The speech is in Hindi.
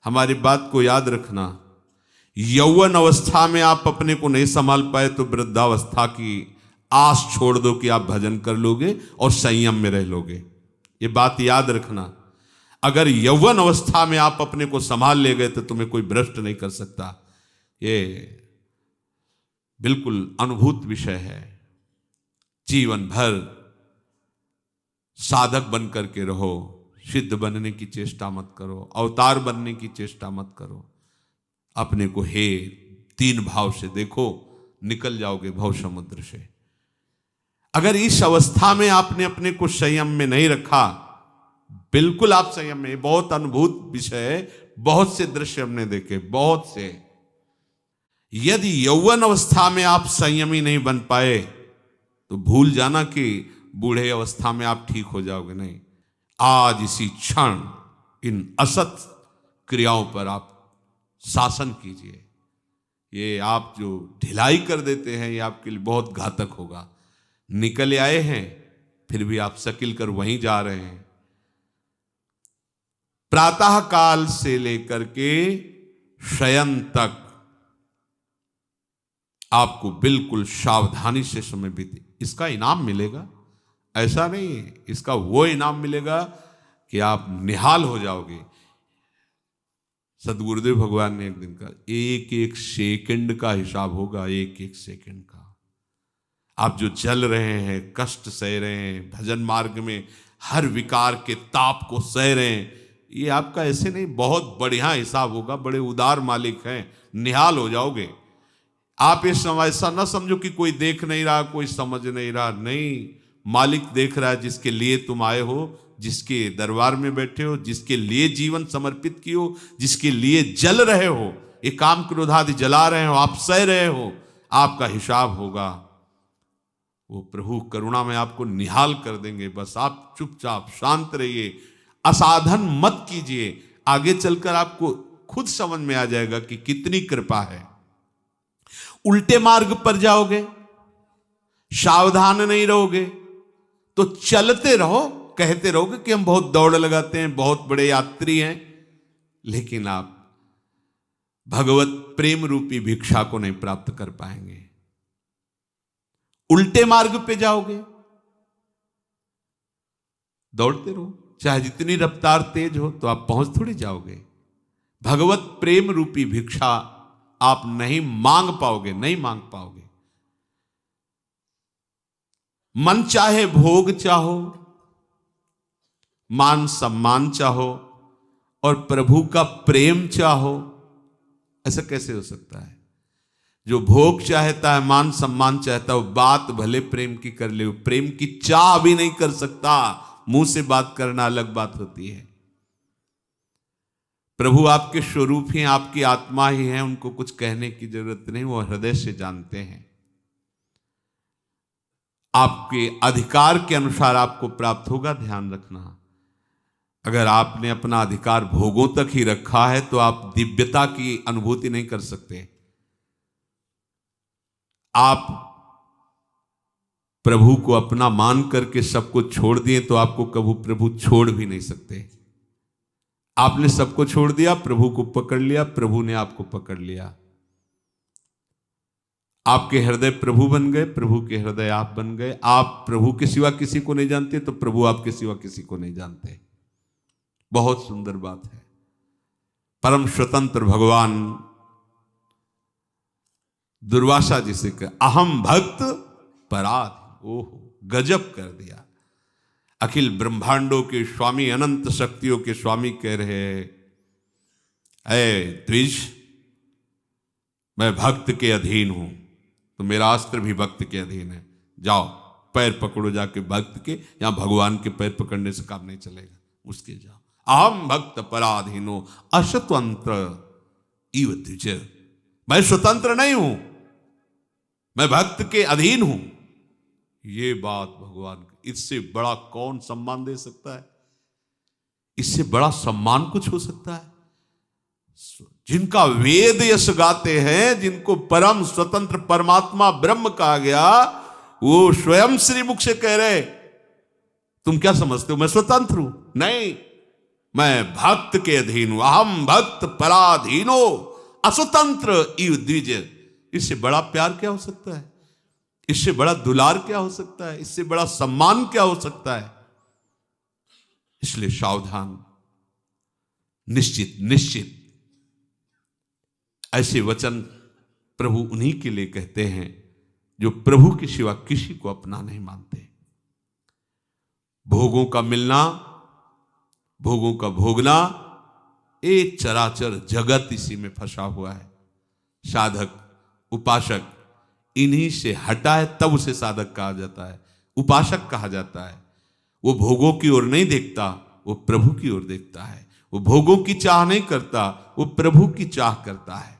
हमारी बात को याद रखना, यौवन अवस्था में आप अपने को नहीं संभाल पाए तो वृद्धावस्था की आस छोड़ दो कि आप भजन कर लोगे और संयम में रह लोगे। ये बात याद रखना। अगर यौवन अवस्था में आप अपने को संभाल ले गए तो तुम्हें कोई भ्रष्ट नहीं कर सकता। ये बिल्कुल अनुभूत विषय है। जीवन भर साधक बन करके रहो, सिद्ध बनने की चेष्टा मत करो, अवतार बनने की चेष्टा मत करो। अपने को हे तीन भाव से देखो, निकल जाओगे भव समुद्र से। अगर इस अवस्था में आपने अपने को संयम में नहीं रखा, बिल्कुल आप संयम में, बहुत अनुभूत विषय है, बहुत से दृश्य हमने देखे, बहुत से। यदि यौवन अवस्था में आप संयमी नहीं बन पाए तो भूल जाना कि बूढ़े अवस्था में आप ठीक हो जाओगे नहीं। आज इसी क्षण इन असत क्रियाओं पर आप शासन कीजिए। ये आप जो ढिलाई कर देते हैं ये आपके लिए बहुत घातक होगा। निकल आए हैं फिर भी आप सकिल कर वहीं जा रहे हैं। प्रातः काल से लेकर के शयन तक आपको बिल्कुल सावधानी से समय बीते, इसका इनाम मिलेगा। ऐसा नहीं है, इसका वो इनाम मिलेगा कि आप निहाल हो जाओगे। सदगुरुदेव भगवान ने एक दिन कहा, एक एक सेकंड का हिसाब होगा, एक एक सेकंड का। आप जो जल रहे हैं, कष्ट सह रहे हैं, भजन मार्ग में हर विकार के ताप को सह रहे हैं, ये आपका ऐसे नहीं बहुत बढ़िया हिसाब होगा। बड़े उदार मालिक हैं, निहाल हो जाओगे आप। इस समय ऐसा ना समझो कि कोई देख नहीं रहा, कोई समझ नहीं रहा, नहीं, मालिक देख रहा है। जिसके लिए तुम आए हो, जिसके दरबार में बैठे हो, जिसके लिए जीवन समर्पित किए हो, जिसके लिए जल रहे हो, ये काम क्रोध आदि जला रहे हो, आप सह रहे हो, आपका हिसाब होगा। वो प्रभु करुणा में आपको निहाल कर देंगे। बस आप चुपचाप शांत रहिए, असाधन मत कीजिए। आगे चलकर आपको खुद समझ में आ जाएगा कि कितनी कृपा है। उल्टे मार्ग पर जाओगे, सावधान नहीं रहोगे तो चलते रहो, कहते रहोगे कि हम बहुत दौड़ लगाते हैं, बहुत बड़े यात्री हैं, लेकिन आप भगवत प्रेम रूपी भिक्षा को नहीं प्राप्त कर पाएंगे। उल्टे मार्ग पे जाओगे, दौड़ते रहो, चाहे जितनी रफ्तार तेज हो, तो आप पहुंच थोड़ी जाओगे। भगवत प्रेम रूपी भिक्षा आप नहीं मांग पाओगे, नहीं मांग पाओगे। मन चाहे भोग चाहो, मान सम्मान चाहो और प्रभु का प्रेम चाहो, ऐसा कैसे हो सकता है? जो भोग चाहता है, मान सम्मान चाहता है, वो बात भले प्रेम की कर ले, प्रेम की चाह भी नहीं कर सकता। मुंह से बात करना अलग बात होती है। प्रभु आपके स्वरूप ही, आपकी आत्मा ही है, उनको कुछ कहने की जरूरत नहीं, वो हृदय से जानते हैं। आपके अधिकार के अनुसार आपको प्राप्त होगा, ध्यान रखना। अगर आपने अपना अधिकार भोगों तक ही रखा है तो आप दिव्यता की अनुभूति नहीं कर सकते। आप प्रभु को अपना मान करके सबको छोड़ दिए तो आपको कभी प्रभु छोड़ भी नहीं सकते। आपने सबको छोड़ दिया, प्रभु को पकड़ लिया, प्रभु ने आपको पकड़ लिया। आपके हृदय प्रभु बन गए, प्रभु के हृदय आप बन गए। आप प्रभु के सिवा किसी को नहीं जानते तो प्रभु आपके सिवा किसी को नहीं जानते। बहुत सुंदर बात है। परम स्वतंत्र भगवान दुर्वासा जी से कह, अहम भक्त पराध। ओहो, गजब कर दिया। अखिल ब्रह्मांडों के स्वामी, अनंत शक्तियों के स्वामी कह रहे हैं, ऐ द्विज, मैं भक्त के अधीन हूं, तो मेरा अस्त्र भी भक्त के अधीन है। जाओ पैर पकड़ो जाके भक्त के, यहां भगवान के पैर पकड़ने से काम नहीं चलेगा, उसके जाओ। अहम भक्त पराधीनो अस्वतंत्र इव द्विज। मैं स्वतंत्र नहीं हूं, मैं भक्त के अधीन हूं। ये बात भगवान, इससे बड़ा कौन सम्मान दे सकता है? इससे बड़ा सम्मान कुछ हो सकता है? जिनका वेद यश गाते हैं, जिनको परम स्वतंत्र परमात्मा ब्रह्म कहा गया, वो स्वयं श्री मुख से कह रहे, तुम क्या समझते हो मैं स्वतंत्र हूं? नहीं, मैं भक्त के अधीन हूं, अहम भक्त पराधीनो असुतंत्र इव द्विज। इससे बड़ा प्यार क्या हो सकता है? इससे बड़ा दुलार क्या हो सकता है? इससे बड़ा सम्मान क्या हो सकता है? इसलिए सावधान, निश्चित निश्चित। ऐसे वचन प्रभु उन्हीं के लिए कहते हैं जो प्रभु के सिवा किसी को अपना नहीं मानते। भोगों का मिलना, भोगों का भोगना, एक चराचर जगत इसी में फंसा हुआ है। साधक उपासक इन्हीं से हटाए तब उसे साधक कहा जाता है, उपासक कहा जाता है। वो भोगों की ओर नहीं देखता, वो प्रभु की ओर देखता है। वो भोगों की चाह नहीं करता, वो प्रभु की चाह करता है।